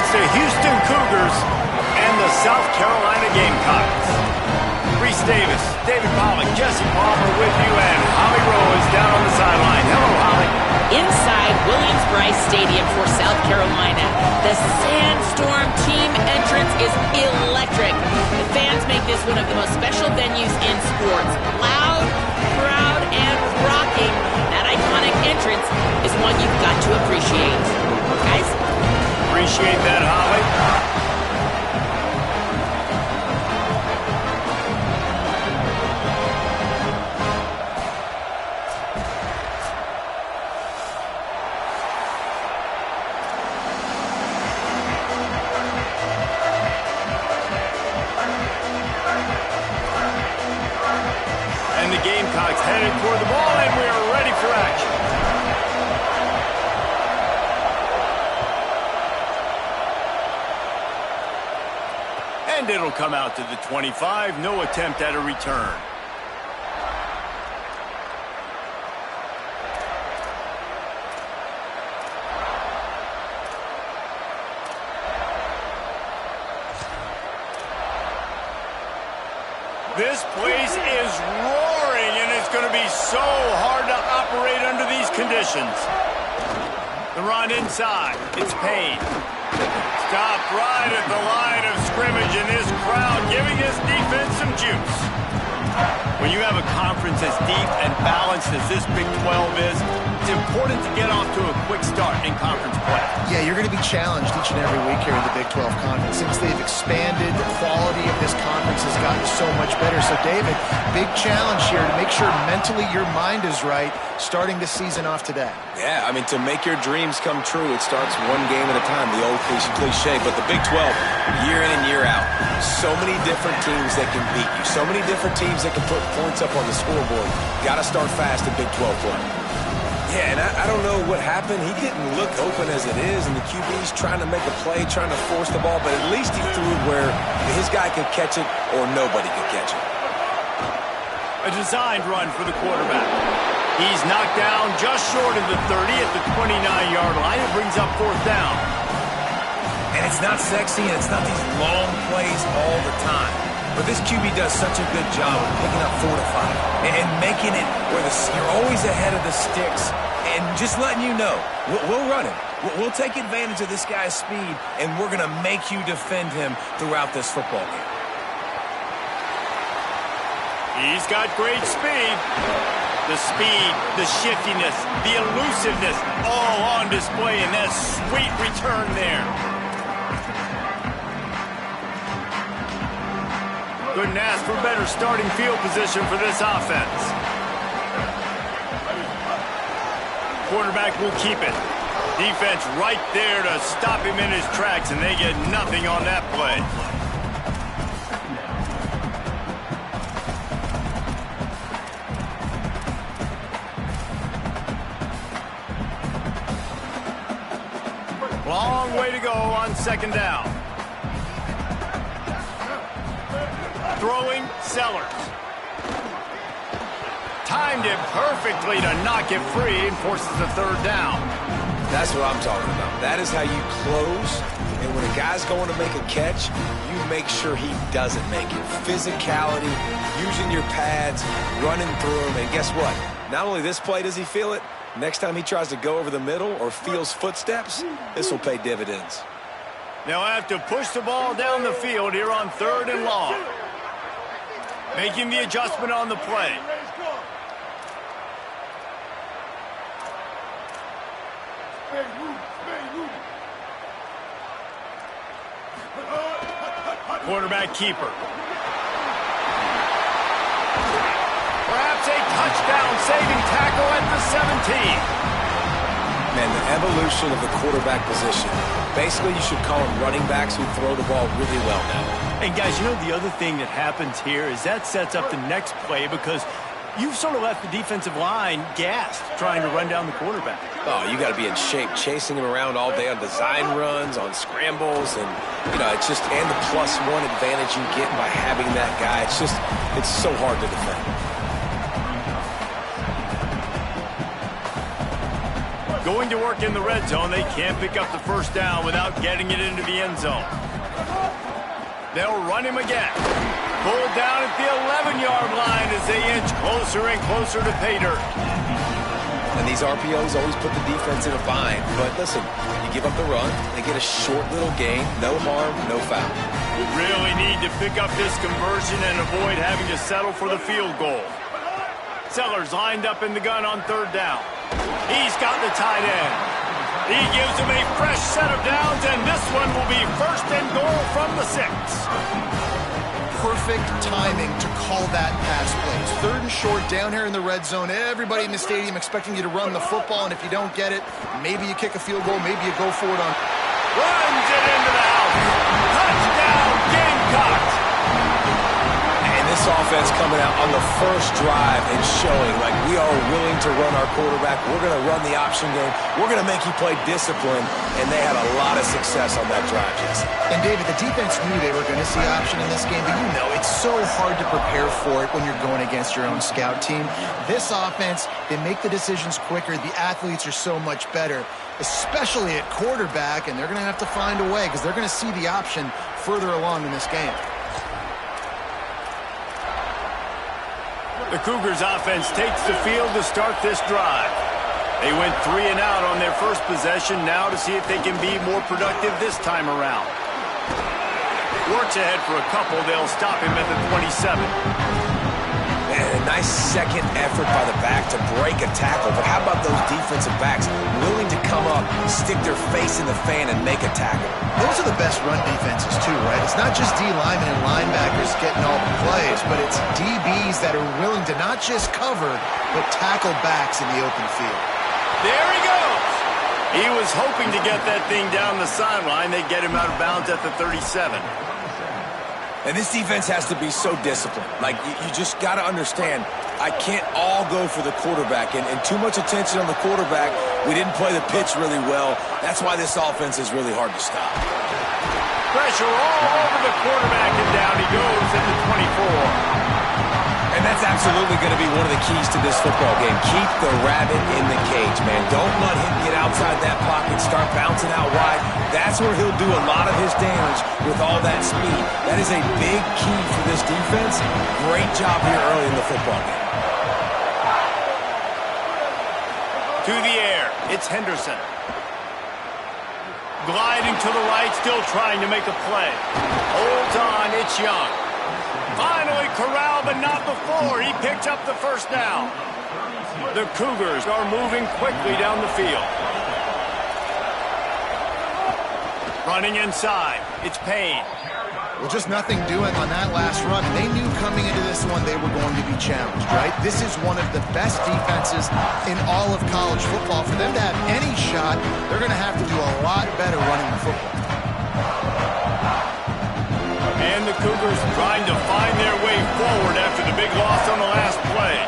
It's the Houston Cougars and the South Carolina Gamecocks. Reese Davis, David Pollack, Jesse Palmer with you, and Holly Rowe is down on the sideline. Hello, Holly. Inside Williams-Brice Stadium for South Carolina, the Sandstorm team entrance is electric. The fans make this one of the most special venues in sports. Loud, proud, and rocking. That iconic entrance is one you've got to appreciate. Guys? Appreciate that, Holly. And the Gamecocks headed toward the ball, and we are ready for action. And it'll come out to the 25. No attempt at a return. This place is roaring, and it's going to be so hard to operate under these conditions. The run inside. It's Payne. Stopped right at the line of scrimmage, and this crowd giving this defense some juice. When you have a conference as deep and balanced as this Big 12 is, it's important to get off to a quick start in conference play. Yeah, you're going to be challenged each and every week here in the Big 12 Conference. Since they've expanded, the quality of this conference has gotten so much better. So, David, big challenge here to make sure mentally your mind is right starting the season off today. Yeah, I mean, to make your dreams come true, it starts one game at a time, the old cliche. But the Big 12, year in and year out, so many different teams that can beat you, so many different teams that can put points up on the scoreboard. Got to start fast in Big 12 play. Yeah, and I don't know what happened. He didn't look open as it is, and the QB's trying to make a play, trying to force the ball, but at least he threw it where his guy could catch it or nobody could catch it. A designed run for the quarterback. He's knocked down just short of the 30 at the 29-yard line. It brings up fourth down. And it's not sexy, and it's not these long plays all the time. But this QB does such a good job of picking up 4 to 5 and making it where you're always ahead of the sticks and just letting you know, we'll run him. We'll take advantage of this guy's speed, and we're going to make you defend him throughout this football game. He's got great speed. The speed, the shiftiness, the elusiveness, all on display in that sweet return there. Couldn't ask for better starting field position for this offense. Quarterback will keep it. Defense right there to stop him in his tracks, and they get nothing on that play. Long way to go on second down. Throwing Sellers. Timed it perfectly to knock it free and forces the third down. That's what I'm talking about. That is how you close. And when a guy's going to make a catch, you make sure he doesn't make it. Physicality, using your pads, running through him. And guess what? Not only this play does he feel it, next time he tries to go over the middle or feels footsteps, this will pay dividends. They'll have to push the ball down the field here on third and long. Making the adjustment on the play. Quarterback keeper. Perhaps a touchdown-saving tackle at the 17. Man, the evolution of the quarterback position. Basically, you should call them running backs who throw the ball really well now. And guys, you know the other thing that happens here is that sets up the next play because you've sort of left the defensive line gassed trying to run down the quarterback. Oh, you got to be in shape, chasing him around all day on design runs, on scrambles, and, you know, it's just, and the +1 advantage you get by having that guy. It's just, it's so hard to defend. going to work in the red zone. They can't pick up the first down without getting it into the end zone. They'll run him again. Pulled down at the 11-yard line as they inch closer and closer to pay dirt. And these RPOs always put the defense in a bind. But listen, you give up the run, they get a short little gain, no harm, no foul. You really need to pick up this conversion and avoid having to settle for the field goal. Sellers lined up in the gun on third down. He's got the tight end. He gives him a fresh set of downs, and this one will be first and goal from the 6. Perfect timing to call that pass plays. Third and short down here in the red zone. Everybody in the stadium expecting you to run the football, and if you don't get it, maybe you kick a field goal, maybe you go for it on. Runs it into the house. Touchdown, Gamecocks. And this offense coming out on the first drive and showing like we are willing to run our quarterback. We're going to run the option game. We're going to make you play discipline, and they had a lot of success on that drive, Jesse. And David, the defense knew they were going to see option in this game, but you know it's so hard to prepare for it when you're going against your own scout team. This offense, they make the decisions quicker. The athletes are so much better, especially at quarterback, and they're going to have to find a way because they're going to see the option further along in this game. The Cougars offense takes the field to start this drive. They went 3 and out on their first possession, now to see if they can be more productive this time around. Works ahead for a couple. They'll stop him at the 27. And a nice second effort by the back to break a tackle. But how about those defensive backs willing to come up, stick their face in the fan, and make a tackle? Those are the best run defenses too, right? It's not just D linemen and linebackers getting all the plays, but it's DBs that are willing to not just cover, but tackle backs in the open field. There he goes. He was hoping to get that thing down the sideline. They get him out of bounds at the 37. And this defense has to be so disciplined. Like, you just got to understand, I can't all go for the quarterback. And too much attention on the quarterback. We didn't play the pitch really well. That's why this offense is really hard to stop. Pressure all over the quarterback, and down he goes at the 24. And that's absolutely going to be one of the keys to this football game. Keep the rabbit in the cage, man. Don't let him get outside that pocket, start bouncing out wide. That's where he'll do a lot of his damage with all that speed. That is a big key for this defense. Great job here early in the football game. To the air, it's Henderson. Gliding to the right, still trying to make a play. Holds on, it's Young. Finally corralled, but not before. He picked up the first down. The Cougars are moving quickly down the field. Running inside, it's Payne. Well, just nothing doing on that last run. They knew coming into this one they were going to be challenged, right? This is one of the best defenses in all of college football. For them to have any shot, they're going to have to do a lot better running the football. And the Cougars trying to find their way forward after the big loss on the last play.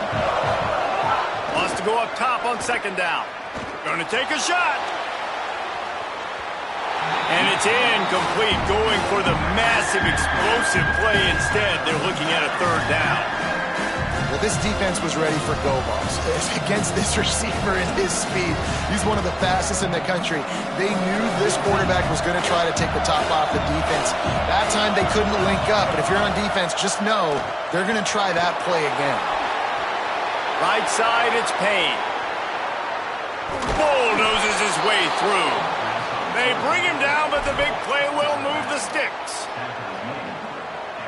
Wants to go up top on second down. Going to take a shot. And it's incomplete, going for the massive explosive play instead. They're looking at a third down. Well, this defense was ready for go balls against this receiver and his speed. He's one of the fastest in the country. They knew this quarterback was going to try to take the top off the defense. That time they couldn't link up, but if you're on defense, just know they're going to try that play again. Right side, it's Payne. Bulldozes his way through. They bring him down, but the big play will move the sticks.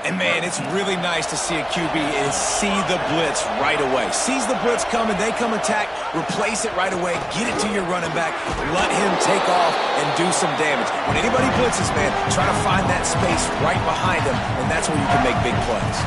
And, man, it's really nice to see a QB and see the blitz right away. Sees the blitz coming, they come attack, replace it right away, get it to your running back, let him take off and do some damage. When anybody blitzes, man, try to find that space right behind him, and that's where you can make big plays.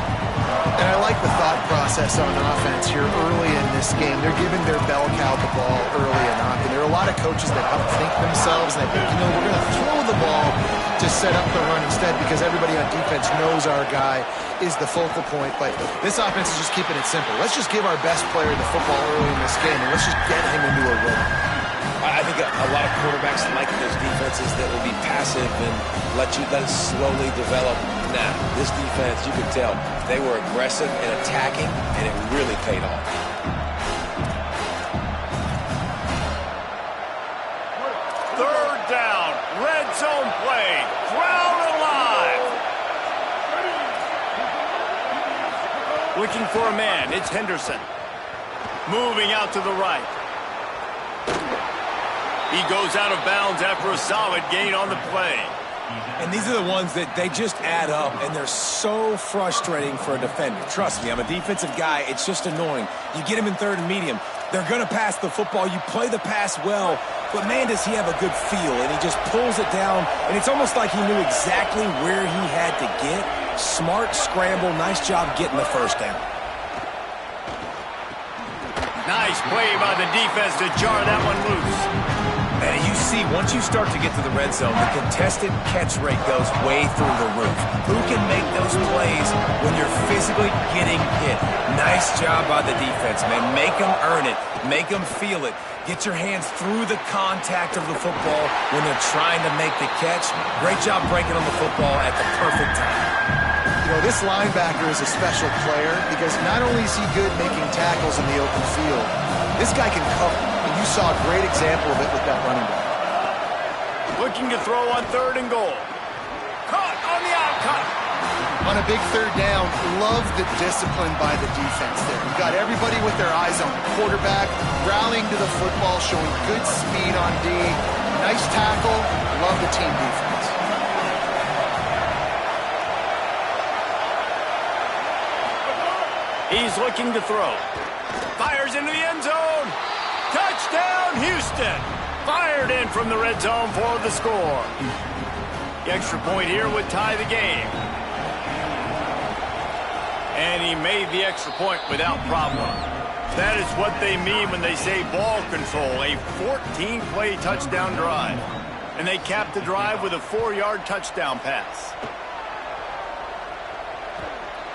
And I like the thought process on offense here early in this game. They're giving their bell cow the ball early enough. And there are a lot of coaches that outthink themselves and they think, you know, we're going to throw the ball to set up the run instead because everybody on defense knows our guy is the focal point. But this offense is just keeping it simple. Let's just give our best player the football early in this game and let's just get him into a rhythm. I think a lot of quarterbacks like those defenses that will be passive and let it slowly develop. Nah, this defense, you could tell, they were aggressive and attacking, and it really paid off. down. Red zone play. Crowd alive. Looking for a man. It's Henderson. Moving out to the right. He goes out of bounds after a solid gain on the play. And these are the ones that they just add up, and they're so frustrating for a defender. Trust me, I'm a defensive guy. It's just annoying. You get him in third and medium. They're going to pass the football. You play the pass well, but, man, does he have a good feel. And he just pulls it down, and it's almost like he knew exactly where he had to get. Smart scramble. Nice job getting the first down. Nice play by the defense to jar that one loose. And you see, once you start to get to the red zone, the contested catch rate goes way through the roof. Who can make those plays when you're physically getting hit? Nice job by the defense, man. Make them earn it. Make them feel it. Get your hands through the contact of the football when they're trying to make the catch. Great job breaking on the football at the perfect time. You know, this linebacker is a special player because not only is he good making tackles in the open field, this guy can cover. And you saw a great example of it with that running back. Looking to throw on 3rd and goal. Caught on the outcut. On a big 3rd down, love the discipline by the defense there. You got everybody with their eyes on the quarterback, rallying to the football, showing good speed on D. Nice tackle. Love the team defense. He's looking to throw. Fires into the end zone. Touchdown, Houston. Fired in from the red zone for the score. The extra point here would tie the game. And he made the extra point without problem. That is what they mean when they say ball control. A 14-play touchdown drive. And they capped the drive with a 4-yard touchdown pass.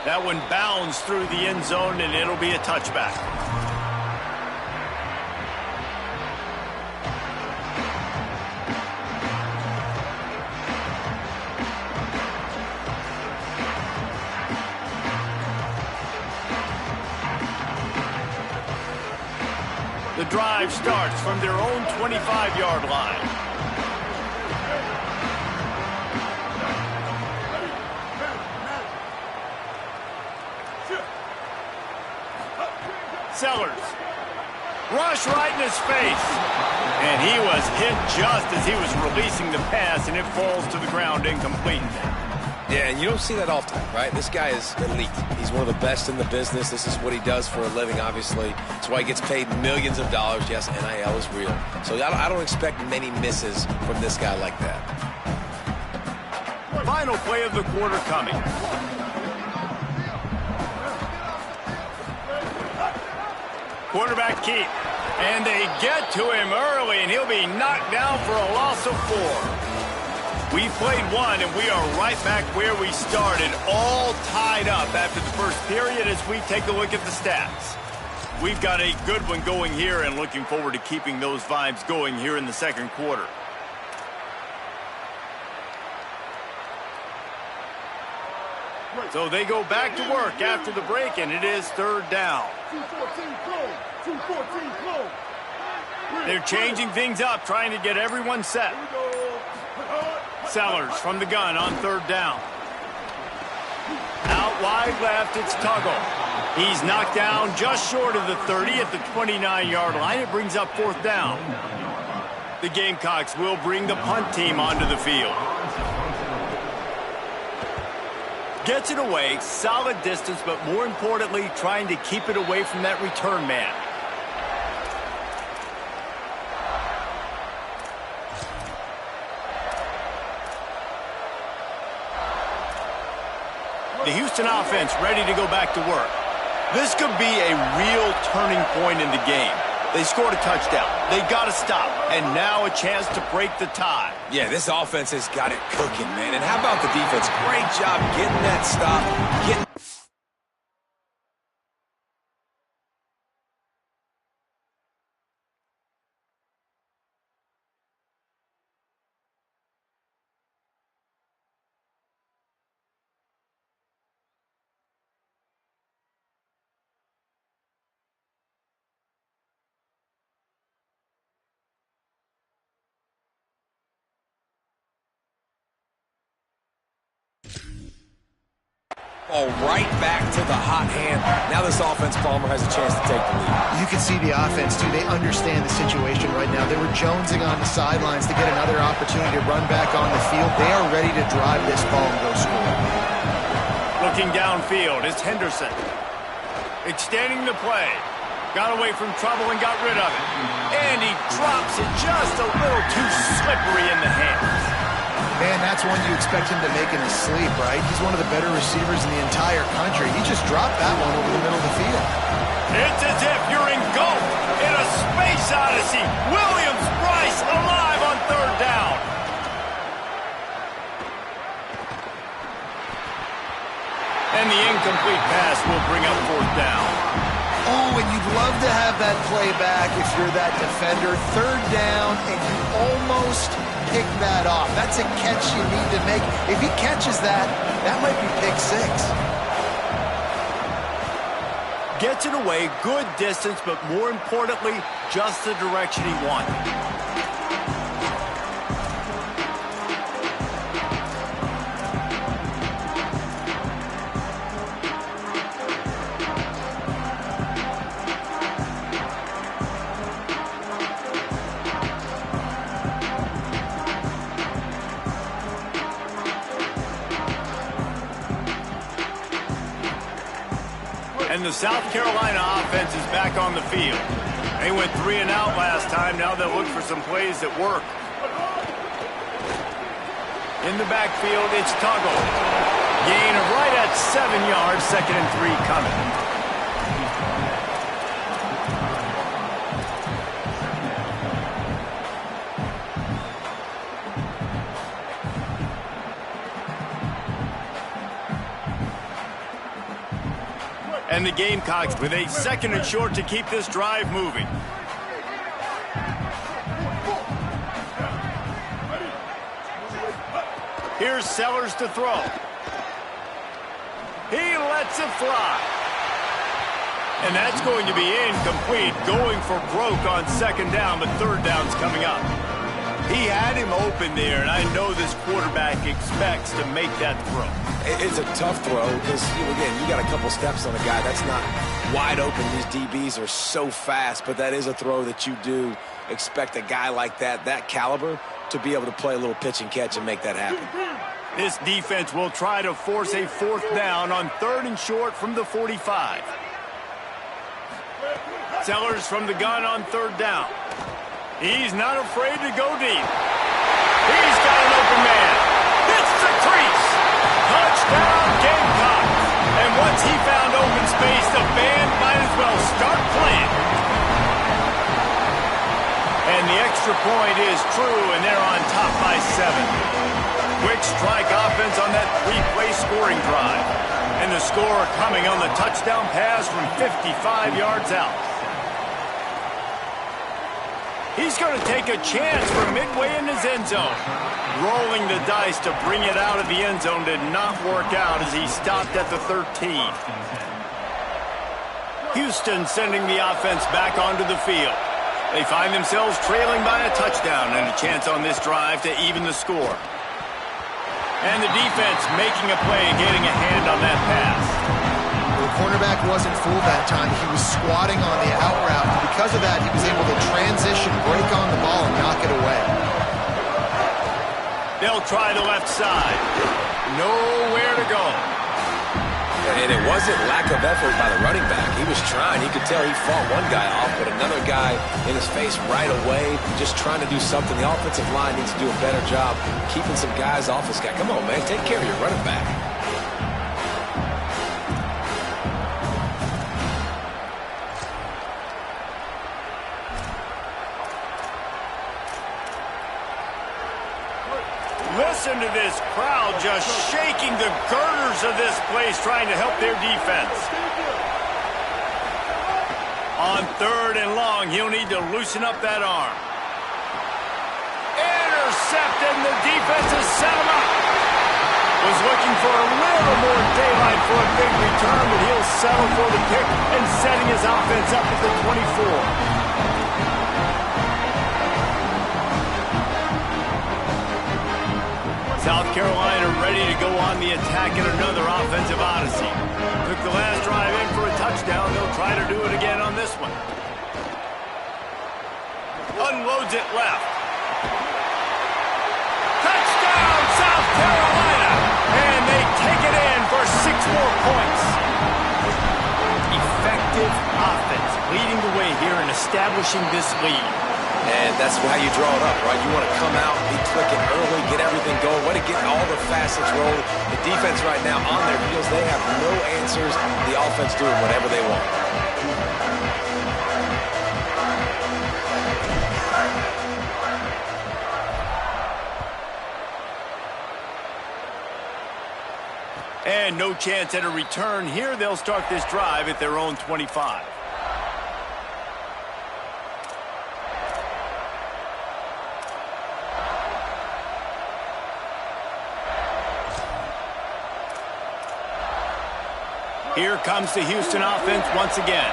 That one bounds through the end zone, and it'll be a touchback. The drive starts from their own 25-yard line. Sellers. Rush right in his face. And he was hit just as he was releasing the pass, and it falls to the ground incomplete. Yeah, and you don't see that all the time, right? This guy is elite. He's one of the best in the business. This is what he does for a living, obviously. That's why he gets paid millions of dollars. Yes, NIL is real. So I don't expect many misses from this guy like that. Final play of the quarter coming. Quarterback keep. And they get to him early, and he'll be knocked down for a loss of 4. We played one, and we are right back where we started, all tied up after the first period as we take a look at the stats. We've got a good one going here and looking forward to keeping those vibes going here in the second quarter. So they go back to work after the break, and it is 3rd down. They're changing things up, trying to get everyone set. Sellers from the gun on 3rd down. Out wide left, it's Tuggle. He's knocked down just short of the 30 at the 29-yard line. It brings up 4th down. The Gamecocks will bring the punt team onto the field. Gets it away, solid distance, but more importantly, trying to keep it away from that return man. The Houston offense ready to go back to work. This could be a real turning point in the game. They scored a touchdown. They got to stop. And now a chance to break the tie. Yeah, this offense has got it cooking, man. And how about the defense? Great job getting that stop, getting Oh, right back to the hot hand. Now this offense, Palmer, has a chance to take the lead. You can see the offense, too. They understand the situation right now. They were jonesing on the sidelines to get another opportunity to run back on the field. They are ready to drive this ball and go score. Looking downfield is Henderson. Extending the play. Got away from trouble and got rid of it. And he drops it just a little too slippery in the hands. Man, that's one you expect him to make in his sleep, right? He's one of the better receivers in the entire country. He just dropped that one over the middle of the field. It's as if you're engulfed in a space odyssey. Williams-Brice alive on third down. And the incomplete pass will bring up fourth down. Oh, and you'd love to have that play back if you're that defender. Third down, and you almost pick that off. That's a catch you need to make. If he catches that, that might be pick six. Gets it away, good distance, but more importantly, just the direction he wanted. And the South Carolina offense is back on the field. They went 3 and out last time. Now they'll look for some plays that work. In the backfield, it's Tuggle. Gain of right at 7 yards. 2nd and 3 coming. And the Gamecocks with a 2nd and short to keep this drive moving. Here's Sellers to throw. He lets it fly. And that's going to be incomplete. Going for broke on 2nd down, but 3rd down's coming up. He had him open there, and I know this quarterback expects to make that throw. It's a tough throw because, again, you got a couple steps on a guy. That's not wide open. These DBs are so fast, but that is a throw that you do expect a guy like that caliber, to be able to play a little pitch and catch and make that happen. This defense will try to force a 4th down on 3rd and short from the 45. Sellers from the gun on 3rd down. He's not afraid to go deep. He's got an open man. Hits the crease. Touchdown, Gamecocks. And once he found open space, the band might as well start playing. And the extra point is true, and they're on top by 7. Quick strike offense on that 3-play scoring drive. And the score coming on the touchdown pass from 55 yards out. He's going to take a chance from midway in his end zone. Rolling the dice to bring it out of the end zone did not work out as he stopped at the 13. Houston sending the offense back onto the field. They find themselves trailing by a touchdown and a chance on this drive to even the score. And the defense making a play, getting a hand on that pass. The cornerback wasn't fooled that time. He was squatting on the out route. And because of that, he was able to transition, break on the ball, and knock it away. They'll try the left side. Nowhere to go. And it wasn't lack of effort by the running back. He was trying. You could tell he fought one guy off, but another guy in his face right away, just trying to do something. The offensive line needs to do a better job keeping some guys off this guy. Come on, man. Take care of your running back. Listen to this crowd just shaking the girders of this place, trying to help their defense. On 3rd and long, he'll need to loosen up that arm. Intercepted, and the defense has set him up. Was looking for a little more daylight for a big return, but he'll settle for the kick and setting his offense up at the 24. South Carolina ready to go on the attack in another offensive odyssey. Took the last drive in for a touchdown. They'll try to do it again on this one. Unloads it left. Touchdown, South Carolina! And they take it in for 6 more points. Effective offense leading the way here and establishing this lead. And that's how you draw it up, right? You want to come out, be clicking early, get everything going, want to get all the facets rolling. The defense right now on their heels, they have no answers. The offense doing whatever they want. And no chance at a return here. They'll start this drive at their own 25. Here comes the Houston offense once again.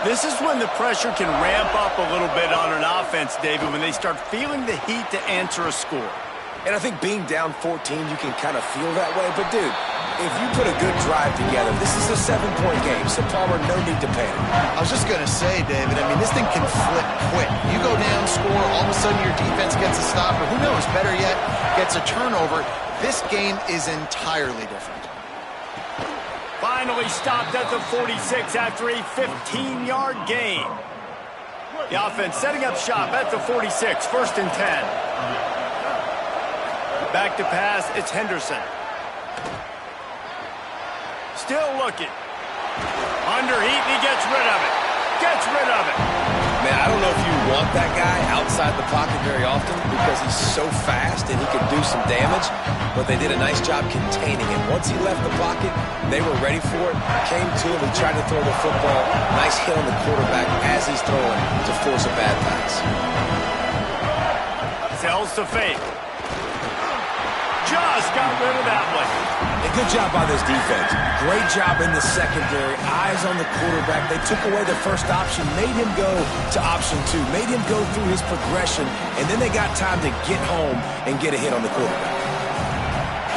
This is when the pressure can ramp up a little bit on an offense, David, when they start feeling the heat to answer a score. And I think being down 14, you can kind of feel that way. But, dude, if you put a good drive together, this is a 7-point game, so Palmer, no need to panic. I was just going to say, David, I mean, this thing can flip quick. You go down, score, all of a sudden your defense gets a stop, or who knows, better yet, gets a turnover. This game is entirely different. Finally stopped at the 46 after a 15-yard gain. The offense setting up shop at the 46, 1st and 10. Back to pass, it's Henderson. Still looking. Underheat, and he gets rid of it. Gets rid of it. Man, I don't know if you want that guy outside the pocket very often because he's so fast and he can do some damage, but they did a nice job containing him. Once he left the pocket, they were ready for it, came to him, he tried to throw the football. Nice hit on the quarterback as he's throwing to force a bad pass. Sells to fake. Just got rid of that one. A good job by this defense. Great job in the secondary. Eyes on the quarterback. They took away the first option, made him go to option 2, made him go through his progression, and then they got time to get home and get a hit on the quarterback.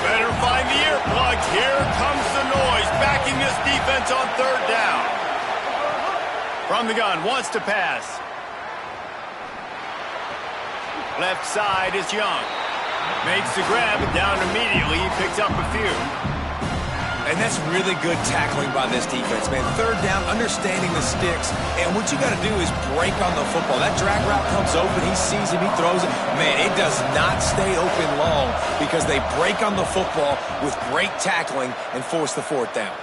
Better find the earplugs. Here comes the noise, backing this defense on 3rd down. From the gun, wants to pass. Left side is Young. Makes the grab and down immediately. He picks up a few. And that's really good tackling by this defense, man. 3rd down, understanding the sticks. And what you got to do is break on the football. That drag route comes open. He sees him. He throws it. Man, it does not stay open long because they break on the football with great tackling and force the 4th down.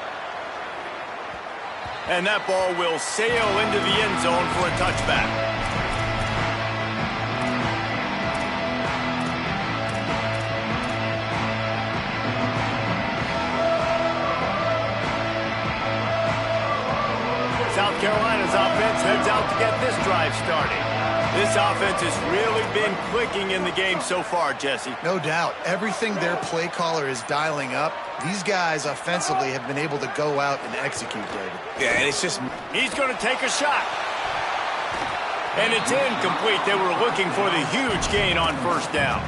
And that ball will sail into the end zone for a touchback. South Carolina's offense heads out to get this drive started. This offense has really been clicking in the game so far, Jesse. No doubt. Everything their play caller is dialing up, these guys offensively have been able to go out and execute, David. Yeah, and it's just... He's going to take a shot. And it's incomplete. They were looking for the huge gain on 1st down.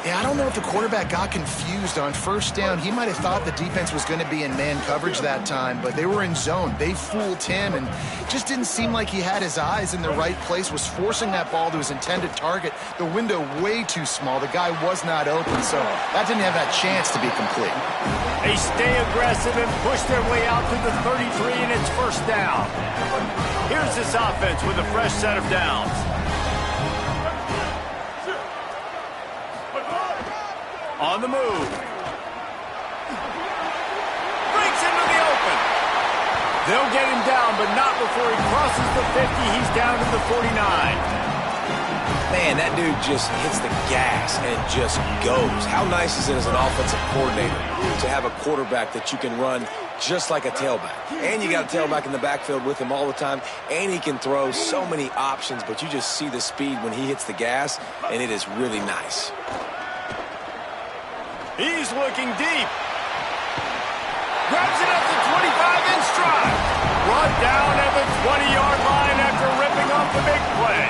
Yeah, I don't know if the quarterback got confused on 1st down. He might have thought the defense was going to be in man coverage that time, but they were in zone. They fooled him, and it just didn't seem like he had his eyes in the right place, was forcing that ball to his intended target. The window way too small. The guy was not open, so that didn't have that chance to be complete. They stay aggressive and push their way out to the 33, and it's 1st down. Here's this offense with a fresh set of downs. On the move. Breaks into the open. They'll get him down, but not before he crosses the 50. He's down to the 49. Man, that dude just hits the gas and just goes. How nice is it as an offensive coordinator to have a quarterback that you can run just like a tailback? And you got a tailback in the backfield with him all the time, and he can throw so many options, but you just see the speed when he hits the gas, and it is really nice. He's looking deep. Grabs it at the 25 in stride. Brought down at the 20-yard line after ripping off the big play.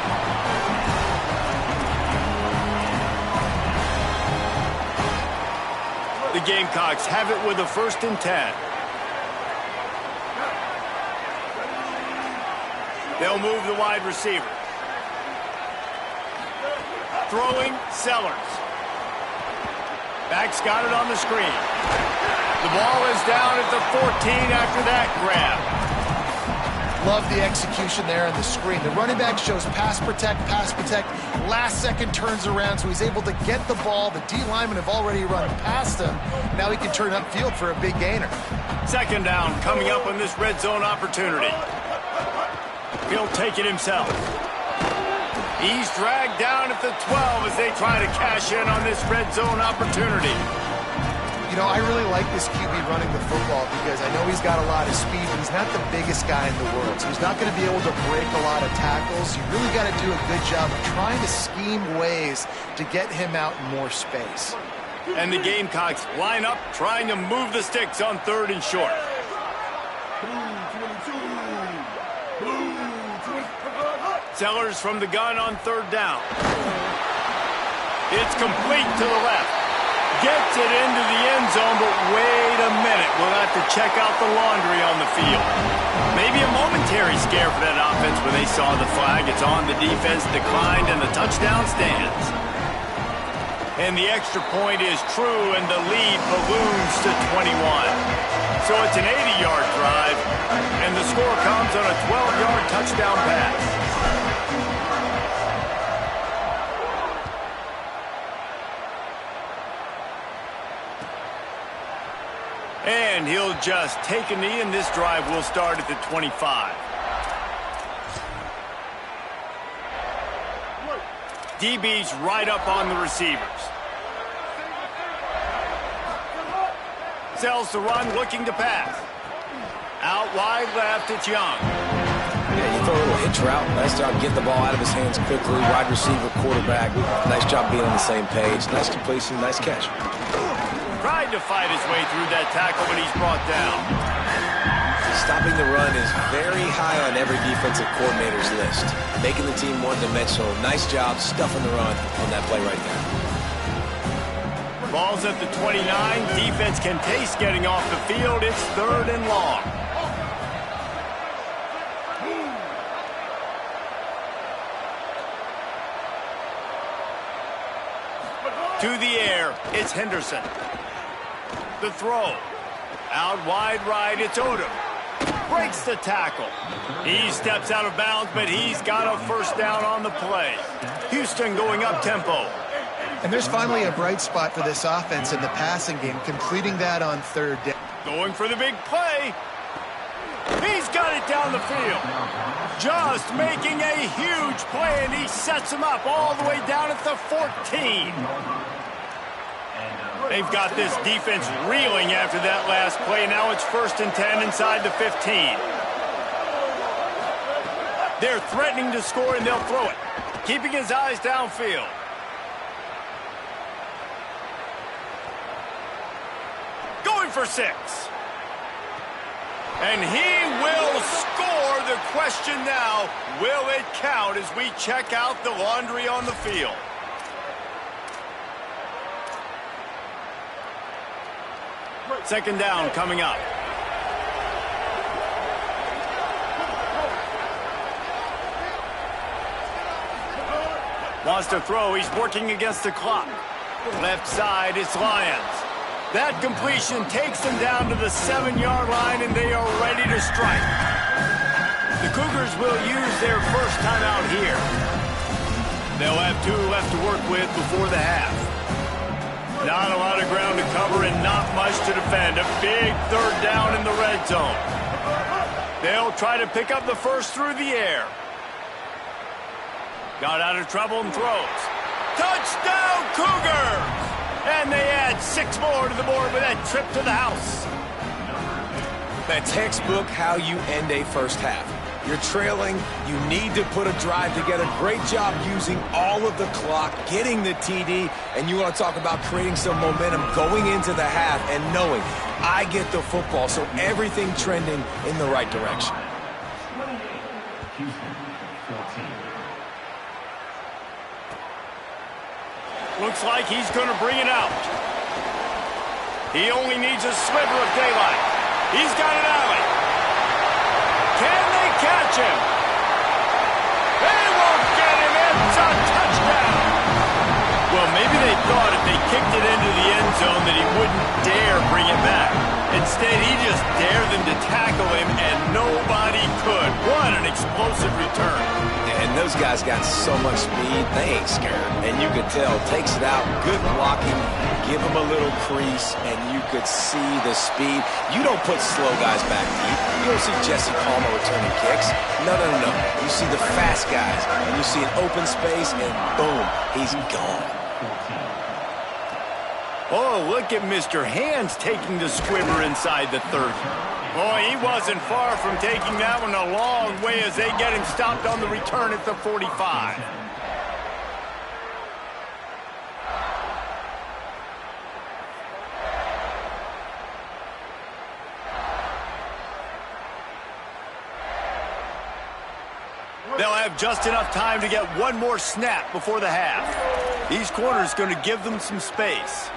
The Gamecocks have it with a 1st and 10. They'll move the wide receiver. Throwing, Sellers. Back's got it on the screen. The ball is down at the 14 after that grab. Love the execution there on the screen. The running back shows pass protect, last second turns around, so he's able to get the ball. The D linemen have already run past him. Now he can turn upfield for a big gainer. 2nd down coming up on this red zone opportunity. He'll take it himself. He's dragged down at the 12 as they try to cash in on this red zone opportunity. You know, I really like this QB running the football because I know he's got a lot of speed, but he's not the biggest guy in the world. So he's not going to be able to break a lot of tackles. You really got to do a good job of trying to scheme ways to get him out in more space. And the Gamecocks line up trying to move the sticks on 3rd and short. Sellers from the gun on 3rd down. It's complete to the left. Gets it into the end zone, but wait a minute. We'll have to check out the laundry on the field. Maybe a momentary scare for that offense when they saw the flag. It's on, the defense declined, and the touchdown stands. And the extra point is true, and the lead balloons to 21. So it's an 80-yard drive, and the score comes on a 12-yard touchdown pass. And he'll just take a knee, and this drive will start at the 25. DB's right up on the receivers. Sells the run, looking to pass. Out wide left, it's Young. Yeah, you throw a little hitch route. Nice job getting the ball out of his hands quickly. Wide receiver, quarterback. Nice job being on the same page. Nice completion, nice catch. Tried to fight his way through that tackle, but he's brought down. Stopping the run is very high on every defensive coordinator's list. Making the team one-dimensional. Nice job stuffing the run on that play right there. Ball's at the 29. Defense can taste getting off the field. It's 3rd and long. To the air, it's Henderson. The throw. Out wide right, it's Odom. Breaks the tackle. He steps out of bounds, but he's got a 1st down on the play. Houston going up tempo. And there's finally a bright spot for this offense in the passing game, completing that on 3rd down. Going for the big play. He's got it down the field. Just making a huge play, and he sets him up all the way down at the 14. They've got this defense reeling after that last play. Now it's 1st and 10 inside the 15. They're threatening to score, and they'll throw it. Keeping his eyes downfield. Going for 6. And he will score. The question now, will it count as we check out the laundry on the field? Second down coming up. Wants to throw. He's working against the clock. Left side, it's Lyons. That completion takes them down to the 7-yard line, and they are ready to strike. The Cougars will use their first timeout here. They'll have 2 left to work with before the half. Not a lot of ground to cover and not much to defend. A big 3rd down in the red zone. They'll try to pick up the first through the air. Got out of trouble and throws. Touchdown, Cougars! And they add 6 more to the board with that trip to the house. That textbook how you end a first half. You're trailing. You need to put a drive together. Great job using all of the clock, getting the TD, and you want to talk about creating some momentum going into the half and knowing I get the football, so everything trending in the right direction. Looks like he's going to bring it out. He only needs a sliver of daylight. He's got an alley. Can they catch him? They won't get him. It's a touchdown. Well, maybe they thought if they kicked it into the end zone that he wouldn't dare bring it back. Instead, he just dared them to tackle him, and nobody could. What an explosive return. And those guys got so much speed, they ain't scared. And you could tell, takes it out, good blocking, give him a little crease, and you could see the speed. You don't put slow guys back deep. You don't see Jesse Palmer returning kicks. No. You see the fast guys, and you see an open space, and boom, he's gone. Oh, look at Mr. Hands taking the squibber inside the 30. Boy, he wasn't far from taking that one a long way as they get him stopped on the return at the 45. They'll have just enough time to get one more snap before the half. These corners going to give them some space.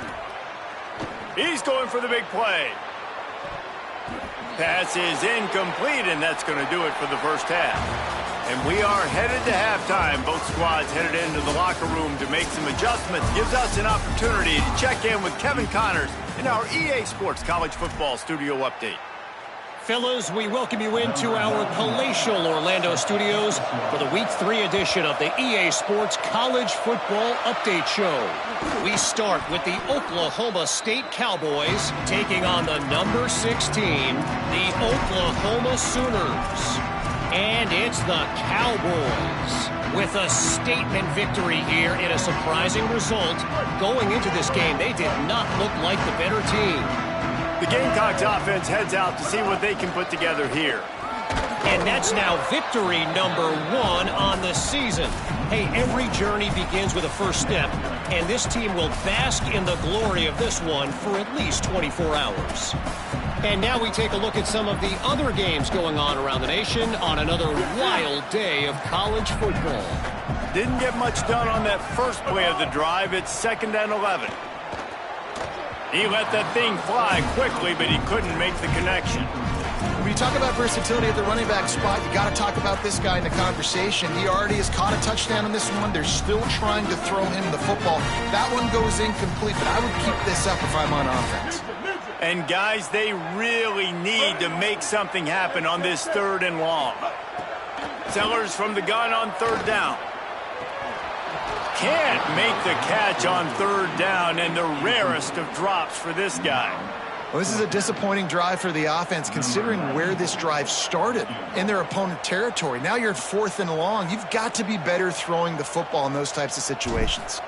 He's going for the big play. Pass is incomplete, and that's going to do it for the first half. And we are headed to halftime. Both squads headed into the locker room to make some adjustments. Gives us an opportunity to check in with Kevin Connors in our EA Sports College Football Studio Update. Fellas, we welcome you into our palatial Orlando studios for the Week 3 edition of the EA Sports College Football Update Show. We start with the Oklahoma State Cowboys taking on the number 16, the Oklahoma Sooners. And it's the Cowboys with a statement victory here in a surprising result. Going into this game, they did not look like the better team. The Gamecocks offense heads out to see what they can put together here. And that's now victory number 1 on the season. Hey, every journey begins with a first step, and this team will bask in the glory of this one for at least 24 hours. And now we take a look at some of the other games going on around the nation on another wild day of college football. Didn't get much done on that first play of the drive. It's 2nd and 11. He let that thing fly quickly, but he couldn't make the connection. When you talk about versatility at the running back spot, you got to talk about this guy in the conversation. He already has caught a touchdown on this one. They're still trying to throw him the football. That one goes incomplete, but I would keep this up if I'm on offense. And guys, they really need to make something happen on this 3rd and long. Sellers from the gun on 3rd down. Can't make the catch on 3rd down, and the rarest of drops for this guy. Well, this is a disappointing drive for the offense, considering where this drive started in their opponent territory. Now you're at 4th and long. You've got to be better throwing the football in those types of situations.